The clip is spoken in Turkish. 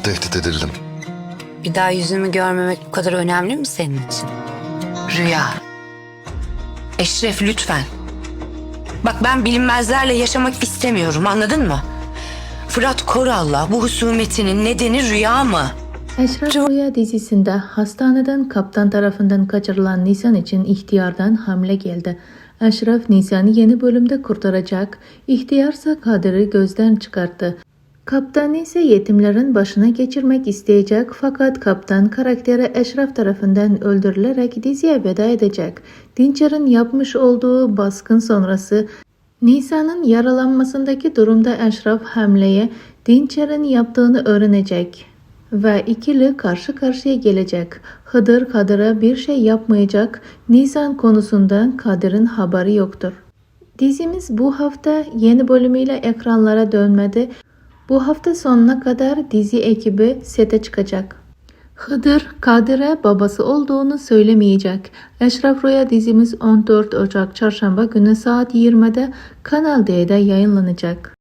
Tehdit edildim. Bir daha yüzümü görmemek bu kadar önemli mi senin için? Rüya. Eşref lütfen. Bak ben bilinmezlerle yaşamak istemiyorum, anladın mı? Fırat Koral'la bu husumetinin nedeni Rüya mı? Eşref Rüya dizisinde hastaneden kaptan tarafından kaçırılan Nisan için ihtiyardan hamle geldi. Eşref Nisan'ı yeni bölümde kurtaracak, ihtiyarsa Kadir'i gözden çıkarttı. Kaptan ise yetimlerin başına geçirmek isteyecek fakat kaptan karakteri Eşref tarafından öldürülerek diziye veda edecek. Dinçer'in yapmış olduğu baskın sonrası Nisan'ın yaralanmasındaki durumda Eşref hamleye Dinçer'in yaptığını öğrenecek ve ikili karşı karşıya gelecek. Hıdır Kadir'e bir şey yapmayacak. Nisan konusundan Kadir'in haberi yoktur. Dizimiz bu hafta yeni bölümüyle ekranlara dönmedi. Bu hafta sonuna kadar dizi ekibi sete çıkacak. Hıdır Kadir'e babası olduğunu söylemeyecek. Eşref Rüya dizimiz 14 Ocak Çarşamba günü saat 20'de Kanal D'de yayınlanacak.